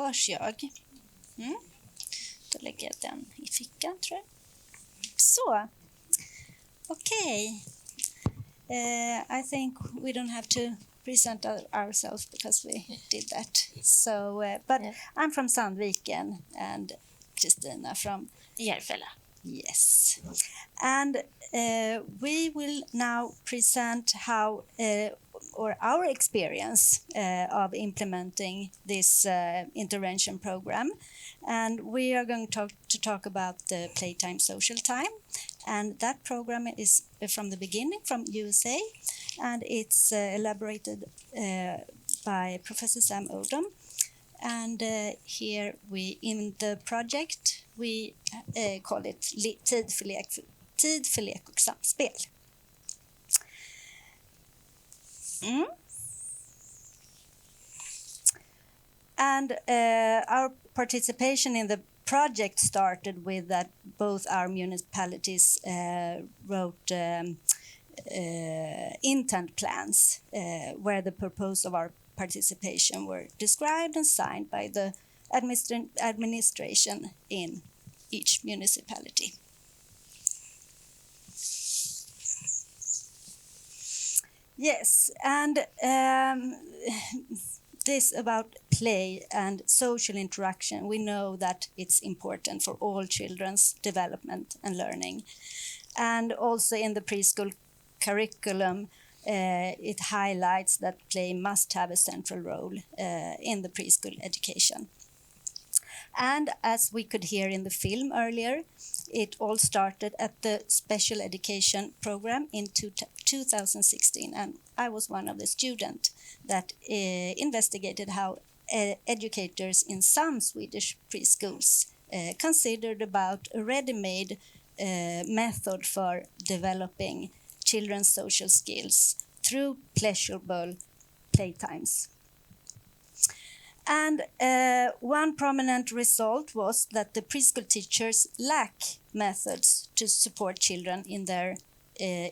hörs jag? Då lägger jag den i fickan, tror jag. Så. Okej. I think we don't have to present ourselves because we did that. So, but I'm from Sandviken and Christina from Järfälla. Yes. And we will now present how or our experience of implementing this intervention program. And we are going to talk about the Playtime Social Time. And that program is from the beginning from USA, and it's elaborated by Professor Sam Odom. And here in the project we call it Tid för lek och samspel. And our participation in the project started with that both our municipalities wrote intent plans where the purpose of our participation were described and signed by the administration in each municipality. Yes, and this about play and social interaction, we know that it's important for all children's development and learning. And also in the preschool curriculum, it highlights that play must have a central role in the preschool education. And as we could hear in the film earlier, it all started at the special education program in 2016, and I was one of the students that investigated how educators in some Swedish preschools considered about a ready-made method for developing children's social skills through pleasurable playtimes. And one prominent result was that the preschool teachers lack methods to support children in their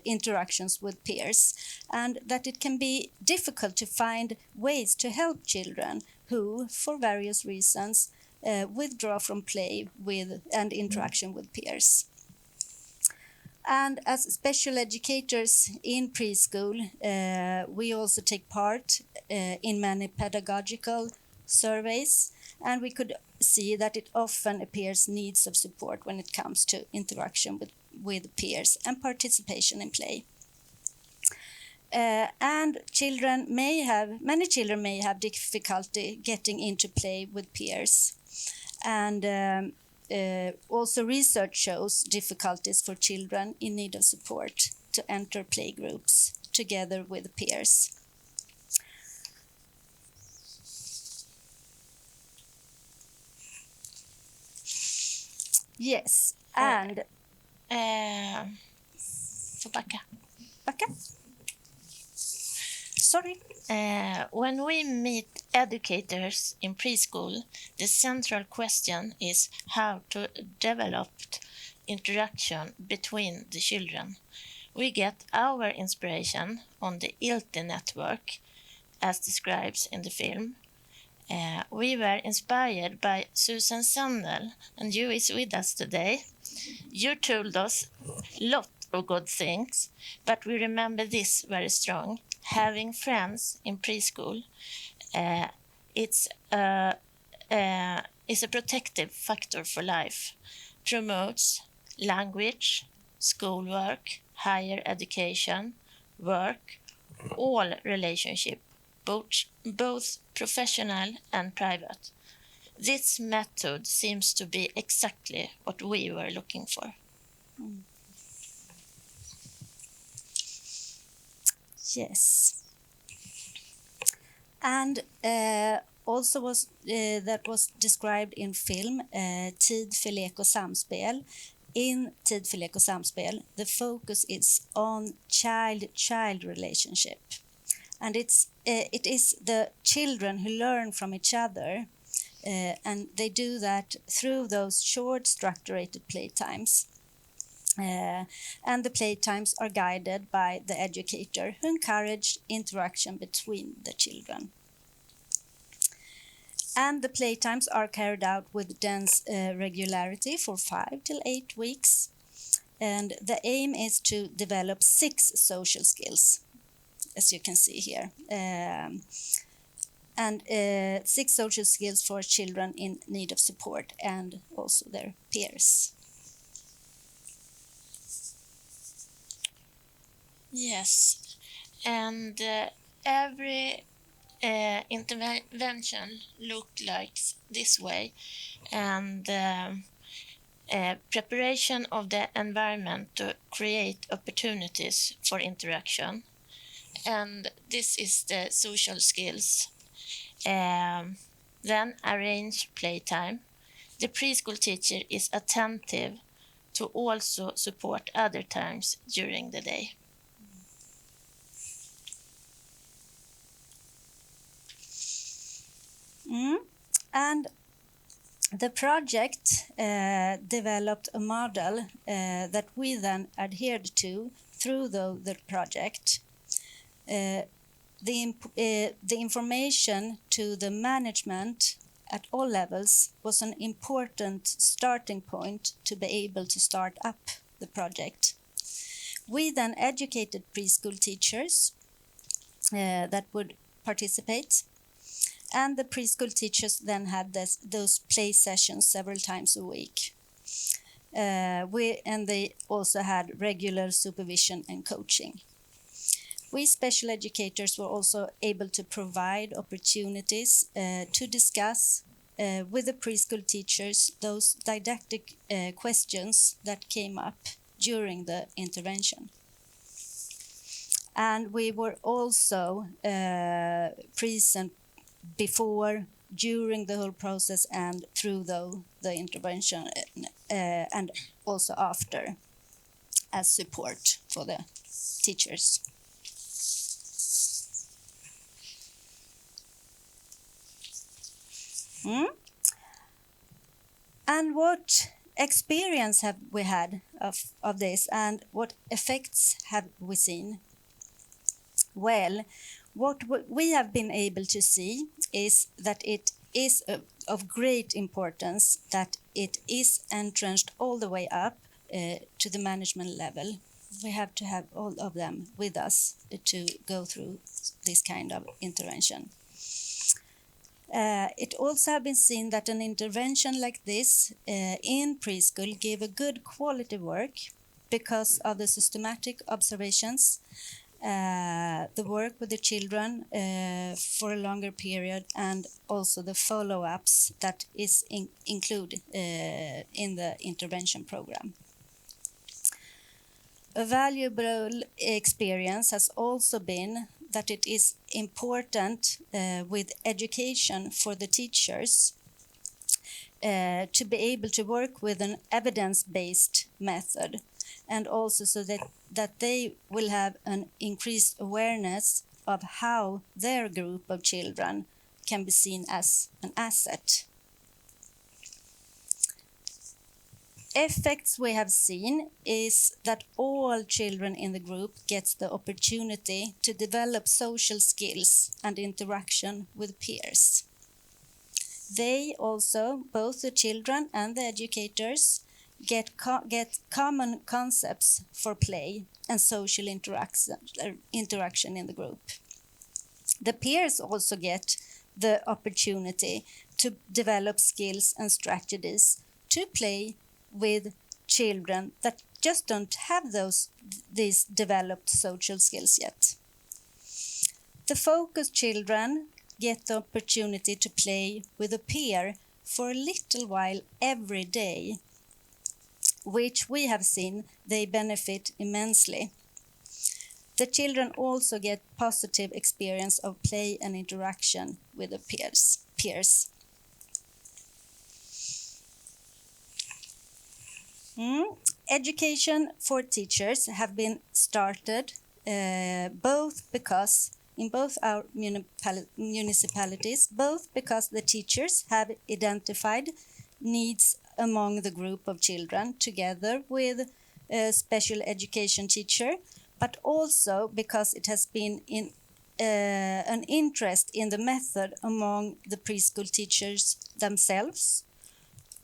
interactions with peers, and that it can be difficult to find ways to help children who, for various reasons, withdraw from play with and interaction with peers. And as special educators in preschool, we also take part in many pedagogical surveys, and we could see that it often appears needs of support when it comes to interaction with peers and participation in play. And many children may have difficulty getting into play with peers. And also research shows difficulties for children in need of support to enter play groups together with peers. Yes, and backa. Sorry. When we meet educators in preschool, the central question is how to develop interaction between the children. We get our inspiration on the ILTE network, as described in the film. We were inspired by Susan Sandel, and you is with us today. You told us a lot of good things, but we remember this very strong. Having friends in preschool, it's a protective factor for life. Promotes language, schoolwork, higher education, work, all relationship, both professional and private. This method seems to be exactly what we were looking for. Yes. And also that was described in film, Tid för lek och samspel. In Tid för lek och samspel, the focus is on child-child relationship. And it is the children who learn from each other, and they do that through those short structured playtimes. And the playtimes are guided by the educator who encourage interaction between the children. And the playtimes are carried out with dense regularity for 5 till 8 weeks. And the aim is to develop 6 social skills, as you can see here. And 6 social skills for children in need of support and also their peers. Yes, and every intervention looked like this way, and preparation of the environment to create opportunities for interaction, and this is the social skills. Then arrange playtime. The preschool teacher is attentive to also support other times during the day. And the project developed a model that we then adhered to through the project. The information to the management at all levels was an important starting point to be able to start up the project. We then educated preschool teachers that would participate, and the preschool teachers then had those play sessions several times a week. And they also had regular supervision and coaching. We special educators were also able to provide opportunities to discuss with the preschool teachers those didactic questions that came up during the intervention. And we were also present before, during the whole process, and through the intervention, and also after, as support for the teachers. And what experience have we had of this, and what effects have we seen? Well, what we have been able to see is that it is of great importance that it is entrenched all the way up to the management level. We have to have all of them with us to go through this kind of intervention. It also has been seen that an intervention like this in preschool gave a good quality work because of the systematic observations, the work with the children for a longer period, and also the follow-ups that is included in the intervention program. A valuable experience has also been that it is important with education for the teachers to be able to work with an evidence-based method, and also so that they will have an increased awareness of how their group of children can be seen as an asset. Effects we have seen is that all children in the group get the opportunity to develop social skills and interaction with peers. They also, both the children and the educators, get common concepts for play and social interaction in the group. The peers also get the opportunity to develop skills and strategies to play with children that just don't have these developed social skills yet. The focused children get the opportunity to play with a peer for a little while every day, which we have seen they benefit immensely. The children also get positive experience of play and interaction with the peers. Education for teachers have been started both because in both our municipalities, both because the teachers have identified needs among the group of children together with a special education teacher, but also because it has been an interest in the method among the preschool teachers themselves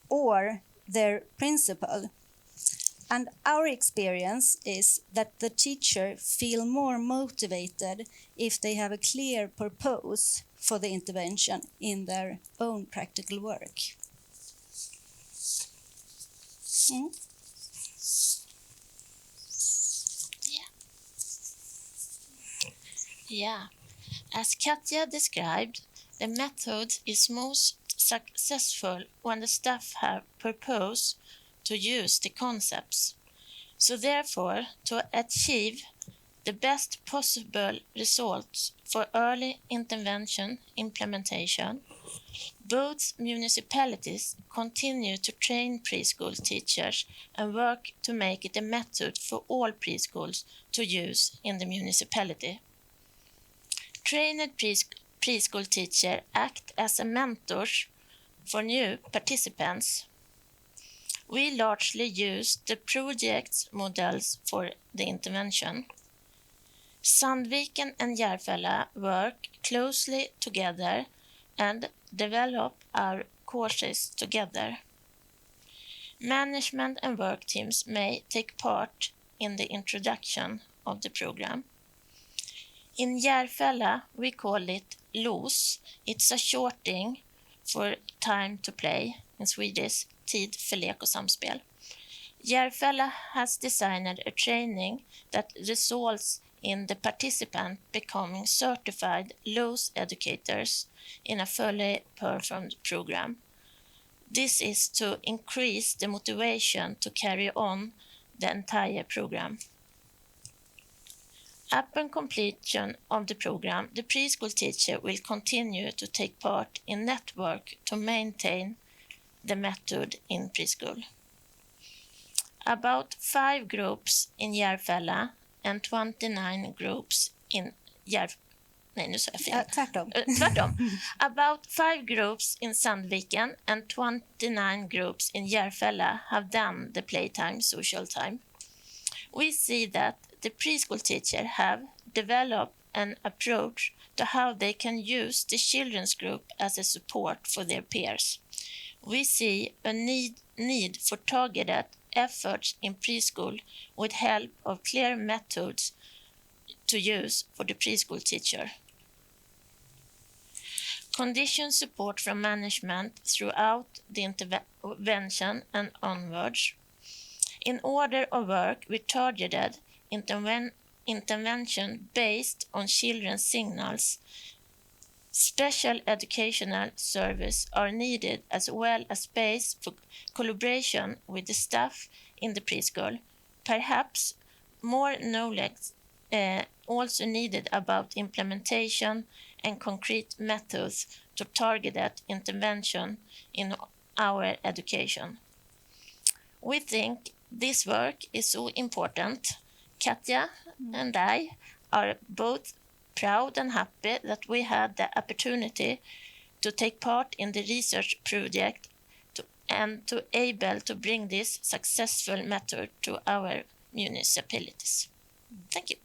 or their principal. And our experience is that the teacher feel more motivated if they have a clear purpose for the intervention in their own practical work. Yeah. As Katja described, the method is most successful when the staff have purpose to use the concepts. So therefore, to achieve the best possible results for early intervention implementation, both municipalities continue to train preschool teachers and work to make it a method for all preschools to use in the municipality. Trained preschool teachers act as a mentors for new participants. We largely use the project models for the intervention. Sandviken and Järfälla work closely together and develop our courses together. Management and work teams may take part in the introduction of the program. In Järfälla, we call it LOS. It's a shorting for time to play, in Swedish, tid för lek och samspel. Järfälla has designed a training that results in the participant becoming certified LOS educators in a fully performed program. This is to increase the motivation to carry on the entire program. Upon completion of the program, the preschool teacher will continue to take part in network to maintain the method in preschool. About 5 groups in Järfälla and 29 groups in About 5 groups in Sandviken and 29 groups in Järfälla have done the playtime social time. We see that the preschool teachers have developed an approach to how they can use the children's group as a support for their peers. We see a need for targeted efforts in preschool with help of clear methods to use for the preschool teacher. Condition support from management throughout the intervention and onwards. In order of work with targeted intervention based on children's signals, special educational service are needed as well as space for collaboration with the staff in the preschool. Perhaps more knowledge also needed about implementation and concrete methods to targeted intervention in our education. We think this work is so important. Katja and I are both proud and happy that we had the opportunity to take part in the research project and to able to bring this successful method to our municipalities. Thank you.